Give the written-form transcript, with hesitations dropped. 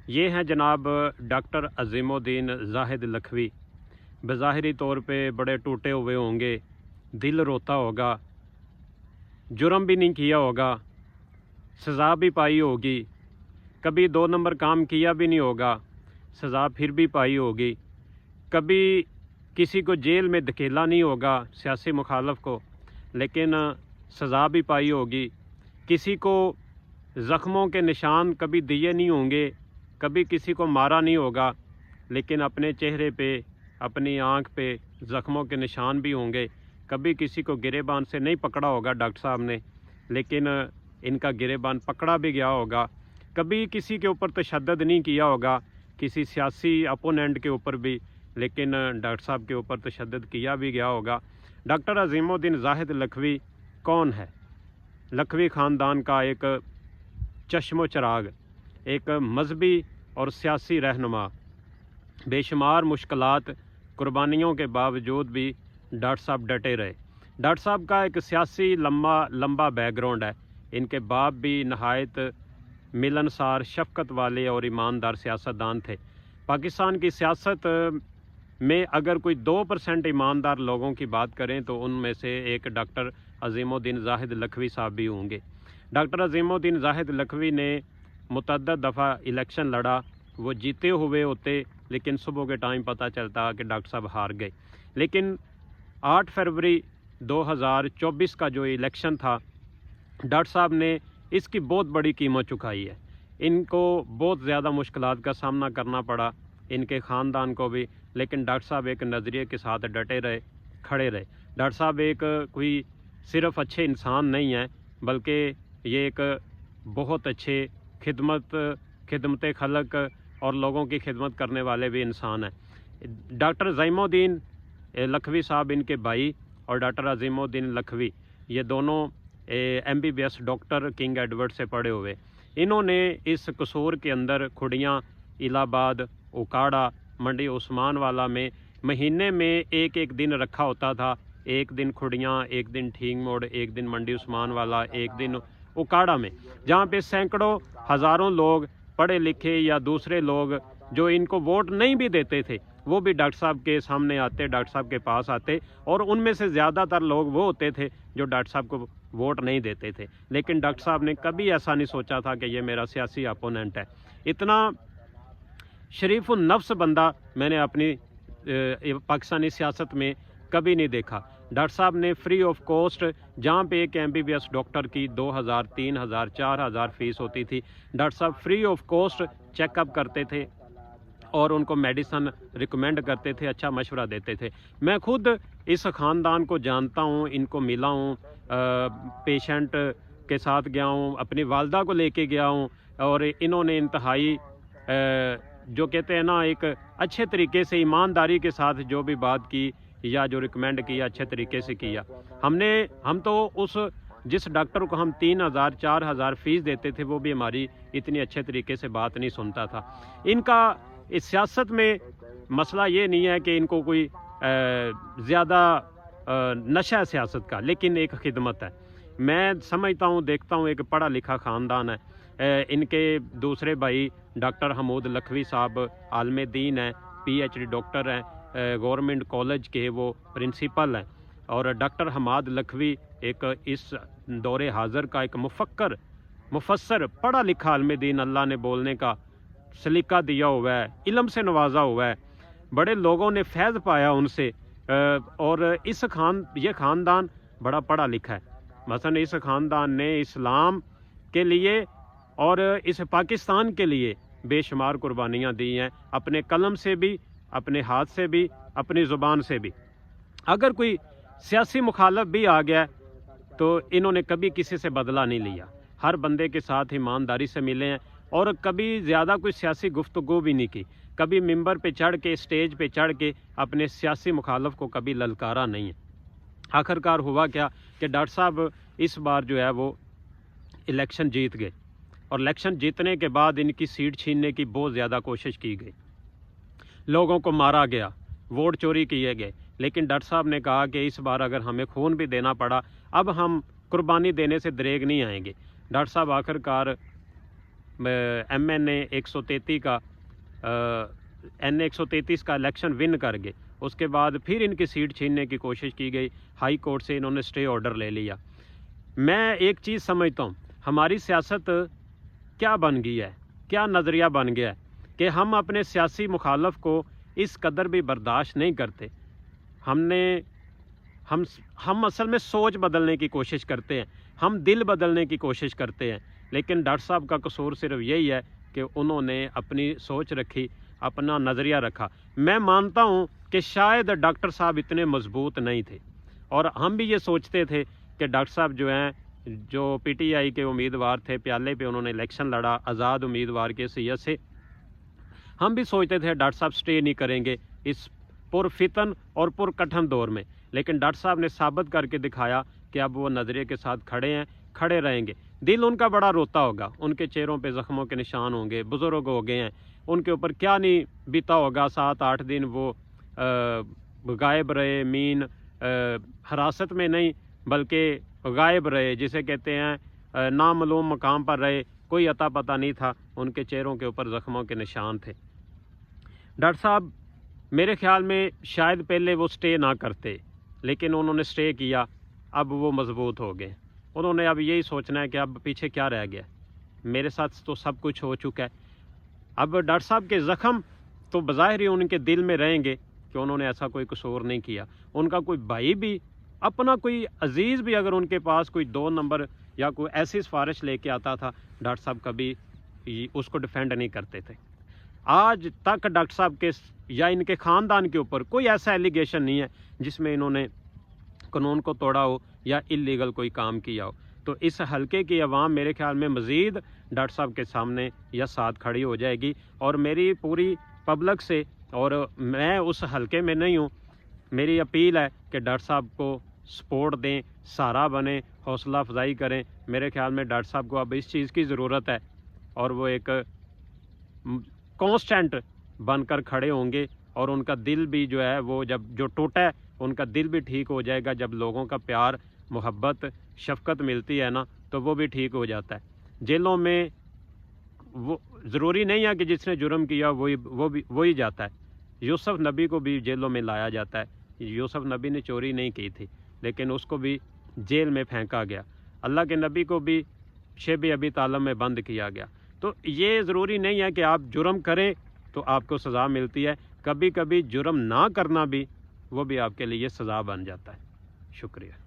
یہ ہیں جناب ڈاکٹر عظیم الدین زاہد لکھوی۔ بظاہری طور پہ بڑے ٹوٹے ہوئے ہوں گے، دل روتا ہوگا، جرم بھی نہیں کیا ہوگا، سزا بھی پائی ہوگی، کبھی 2 نمبر کام کیا بھی نہیں ہوگا، سزا پھر بھی پائی ہوگی، کبھی کسی کو جیل میں دھکیلا نہیں ہوگا سیاسی مخالف کو، لیکن سزا بھی پائی ہوگی، کسی کو زخموں کے نشان کبھی دیے نہیں ہوں گے، کبھی کسی کو مارا نہیں ہوگا، لیکن اپنے چہرے پہ اپنی آنکھ پہ زخموں کے نشان بھی ہوں گے، کبھی کسی کو گریبان سے نہیں پکڑا ہوگا ڈاکٹر صاحب نے، لیکن ان کا گریبان پکڑا بھی گیا ہوگا، کبھی کسی کے اوپر تشدد نہیں کیا ہوگا، کسی سیاسی اپوننٹ کے اوپر بھی، لیکن ڈاکٹر صاحب کے اوپر تشدد کیا بھی گیا ہوگا۔ ڈاکٹر عظیم الدین زاہد لکھوی کون ہے؟ لکھوی خاندان کا ایک چشم و چراغ، ایک مذہبی اور سیاسی رہنما، بے شمار مشکلات قربانیوں کے باوجود بھی ڈاکٹر صاحب ڈٹے رہے۔ ڈاکٹر صاحب کا ایک سیاسی لمبا بیک گراؤنڈ ہے۔ ان کے باپ بھی نہایت ملنسار، شفقت والے اور ایماندار سیاستدان تھے۔ پاکستان کی سیاست میں اگر کوئی 2% ایماندار لوگوں کی بات کریں تو ان میں سے ایک ڈاکٹر عظیم الدین زاہد لکھوی صاحب بھی ہوں گے۔ ڈاکٹر عظیم الدین زاہد لکھوی نے متعدد دفعہ الیکشن لڑا، وہ جیتے ہوئے ہوتے، لیکن صبح کے ٹائم پتہ چلتا کہ ڈاکٹر صاحب ہار گئے۔ لیکن 8 فروری 2024 کا جو الیکشن تھا، ڈاکٹر صاحب نے اس کی بہت بڑی قیمت چکائی ہے۔ ان کو بہت زیادہ مشکلات کا سامنا کرنا پڑا، ان کے خاندان کو بھی، لیکن ڈاکٹر صاحب ایک نظریے کے ساتھ ڈٹے رہے، کھڑے رہے۔ ڈاکٹر صاحب ایک کوئی صرف اچھے انسان نہیں ہیں، بلکہ یہ ایک بہت اچھے خدمت خلق اور لوگوں کی خدمت کرنے والے بھی انسان ہیں۔ ڈاکٹر عظیم الدین لکھوی صاحب ان کے بھائی، اور ڈاکٹر عظیم الدین لکھوی یہ دونوں MBBS ڈاکٹر کنگ ایڈورڈ سے پڑھے ہوئے۔ انہوں نے اس قصور کے اندر کھڑیاں، الہ آباد، اکاڑا، منڈی عثمان والا میں مہینے میں ایک دن رکھا ہوتا تھا۔ ایک دن کھڑیاں، ایک دن ٹھینگ موڑ، ایک دن منڈی عثمان والا، ایک دن اکاڑا میں، جہاں پہ سینکڑوں ہزاروں لوگ پڑھے لکھے یا دوسرے لوگ جو ان کو ووٹ نہیں بھی دیتے تھے، وہ بھی ڈاکٹر صاحب کے سامنے آتے، ڈاکٹر صاحب کے پاس آتے، اور ان میں سے زیادہ تر لوگ وہ ہوتے تھے جو ڈاکٹر صاحب کو ووٹ نہیں دیتے تھے۔ لیکن ڈاکٹر صاحب نے کبھی ایسا نہیں سوچا تھا کہ یہ میرا سیاسی اپوننٹ ہے۔ اتنا شریف النفس بندہ میں نے اپنی پاکستانی سیاست میں کبھی نہیں دیکھا۔ ڈاکٹر صاحب نے فری آف کاسٹ، جہاں پہ ایک MBBS ڈاکٹر کی 2000، 3000، 4000 فیس ہوتی تھی، ڈاکٹر صاحب free of cost check up کرتے تھے اور ان کو میڈیسن ریکمینڈ کرتے تھے، اچھا مشورہ دیتے تھے۔ میں خود اس خاندان کو جانتا ہوں، ان کو ملا ہوں، پیشنٹ کے ساتھ گیا ہوں، اپنی والدہ کو لے کے گیا ہوں، اور انہوں نے انتہائی جو کہتے ہیں نا، ایک اچھے طریقے سے ایمانداری کے ساتھ جو بھی بات کی یا جو ریکمینڈ کیا، اچھے طریقے سے کیا۔ ہم تو جس ڈاکٹر کو ہم 3000، 4000 فیس دیتے تھے، وہ بھی ہماری اتنی اچھے طریقے سے بات نہیں سنتا تھا۔ ان کا اس سیاست میں مسئلہ یہ نہیں ہے کہ ان کو کوئی زیادہ نشہ ہے سیاست کا، لیکن ایک خدمت ہے۔ میں سمجھتا ہوں، دیکھتا ہوں، ایک پڑھا لکھا خاندان ہے۔ ان کے دوسرے بھائی ڈاکٹر حمود لکھوی صاحب عالم دین ہیں، PhD ڈاکٹر ہیں، گورنمنٹ کالج کے وہ پرنسپل ہیں، اور ڈاکٹر حماد لکھوی ایک اس دور حاضر کا ایک مفسر، پڑھا لکھا عالم دین، اللہ نے بولنے کا سلیقہ دیا ہوا ہے، علم سے نوازا ہوا ہے، بڑے لوگوں نے فیض پایا ان سے، اور یہ خاندان بڑا پڑھا لکھا ہے۔ مثلا اس خاندان نے اسلام کے لیے اور اس پاکستان کے لیے بے شمار قربانیاں دی ہیں، اپنے قلم سے بھی، اپنے ہاتھ سے بھی، اپنی زبان سے بھی۔ اگر کوئی سیاسی مخالف بھی آ گیا تو انہوں نے کبھی کسی سے بدلہ نہیں لیا، ہر بندے کے ساتھ ایمانداری سے ملے ہیں، اور کبھی زیادہ کوئی سیاسی گفتگو بھی نہیں کی، کبھی ممبر پہ چڑھ کے، اسٹیج پہ چڑھ کے اپنے سیاسی مخالف کو کبھی للکارا نہیں ہے۔ آخرکار ہوا کیا کہ ڈاکٹر صاحب اس بار جو ہے وہ الیکشن جیت گئے، اور الیکشن جیتنے کے بعد ان کی سیٹ چھیننے کی بہت زیادہ کوشش کی گئی، لوگوں کو مارا گیا، ووٹ چوری کیے گئے، لیکن ڈاکٹر صاحب نے کہا کہ اس بار اگر ہمیں خون بھی دینا پڑا، اب ہم قربانی دینے سے دریغ نہیں آئیں گے۔ ڈاکٹر صاحب آخرکار MNA 133 کا NA 133 کا الیکشن ون کر گئے، اس کے بعد پھر ان کی سیٹ چھیننے کی کوشش کی گئی، ہائی کورٹ سے انہوں نے اسٹے آرڈر لے لیا۔ میں ایک چیز سمجھتا ہوں، ہماری سیاست کیا بن گئی ہے، کیا نظریہ بن گیا ہے کہ ہم اپنے سیاسی مخالف کو اس قدر بھی برداشت نہیں کرتے۔ ہم اصل میں سوچ بدلنے کی کوشش کرتے ہیں، ہم دل بدلنے کی کوشش کرتے ہیں، لیکن ڈاکٹر صاحب کا قصور صرف یہی ہے کہ انہوں نے اپنی سوچ رکھی، اپنا نظریہ رکھا۔ میں مانتا ہوں کہ شاید ڈاکٹر صاحب اتنے مضبوط نہیں تھے، اور ہم بھی یہ سوچتے تھے کہ ڈاکٹر صاحب جو ہیں، جو PTI کے امیدوار تھے، پیالے پہ انہوں نے الیکشن لڑا آزاد امیدوار کے حیثیت سے، ہم بھی سوچتے تھے ڈاکٹر صاحب سٹے نہیں کریں گے اس پرفتن اور پرکٹھن دور میں، لیکن ڈاکٹر صاحب نے ثابت کر کے دکھایا کہ اب وہ نظریے کے ساتھ کھڑے ہیں، کھڑے رہیں گے۔ دل ان کا بڑا روتا ہوگا، ان کے چہروں پہ زخموں کے نشان ہوں گے، بزرگ ہو گئے ہیں، ان کے اوپر کیا نہیں بیتا ہوگا، 7-8 دن وہ غائب رہے، مین حراست میں نہیں بلکہ غائب رہے، جسے کہتے ہیں نامعلوم مقام پر رہے، کوئی عطا پتہ نہیں تھا، ان کے چہروں کے اوپر زخموں کے نشان تھے۔ ڈاکٹر صاحب میرے خیال میں شاید پہلے وہ سٹے نہ کرتے، لیکن انہوں نے سٹے کیا، اب وہ مضبوط ہو گئے۔ انہوں نے اب یہی سوچنا ہے کہ اب پیچھے کیا رہ گیا، میرے ساتھ تو سب کچھ ہو چکا ہے۔ اب ڈاکٹر صاحب کے زخم تو بظاہر ہی ان کے دل میں رہیں گے کہ انہوں نے ایسا کوئی قصور نہیں کیا۔ ان کا کوئی بھائی بھی، اپنا کوئی عزیز بھی اگر ان کے پاس کوئی 2 نمبر یا کوئی ایسی سفارش لے کے آتا تھا، ڈاکٹر صاحب کبھی اس کو ڈیفینڈ نہیں کرتے تھے۔ آج تک ڈاکٹر صاحب کے یا ان کے خاندان کے اوپر کوئی ایسا ایلیگیشن نہیں ہے جس میں انہوں نے قانون کو توڑا ہو یا اللیگل کوئی کام کیا ہو۔ تو اس حلقے کی عوام میرے خیال میں مزید ڈاکٹر صاحب کے سامنے یا ساتھ کھڑی ہو جائے گی، اور میری پوری پبلک سے، اور میں اس حلقے میں نہیں ہوں، میری اپیل ہے کہ ڈاکٹر صاحب کو سپورٹ دیں، سہارا بنیں، حوصلہ افزائی کریں۔ میرے خیال میں ڈاکٹر صاحب کو اب اس چیز کی ضرورت ہے، اور وہ ایک کانسٹنٹ بن کر کھڑے ہوں گے، اور ان کا دل بھی جو ہے وہ جو ٹوٹا ہے ان کا دل بھی ٹھیک ہو جائے گا۔ جب لوگوں کا پیار، محبت، شفقت ملتی ہے نا، تو وہ بھی ٹھیک ہو جاتا ہے۔ جیلوں میں وہ ضروری نہیں ہے کہ جس نے جرم کیا وہی جاتا ہے۔ یوسف نبی کو بھی جیلوں میں لایا جاتا ہے۔ یوسف نبی نے چوری نہیں کی تھی، لیکن اس کو بھی جیل میں پھینکا گیا۔ اللہ کے نبی کو بھی شیب ابی طالب میں بند کیا گیا۔ تو یہ ضروری نہیں ہے کہ آپ جرم کریں تو آپ کو سزا ملتی ہے، کبھی کبھی جرم نہ کرنا بھی وہ بھی آپ کے لیے سزا بن جاتا ہے۔ شکریہ۔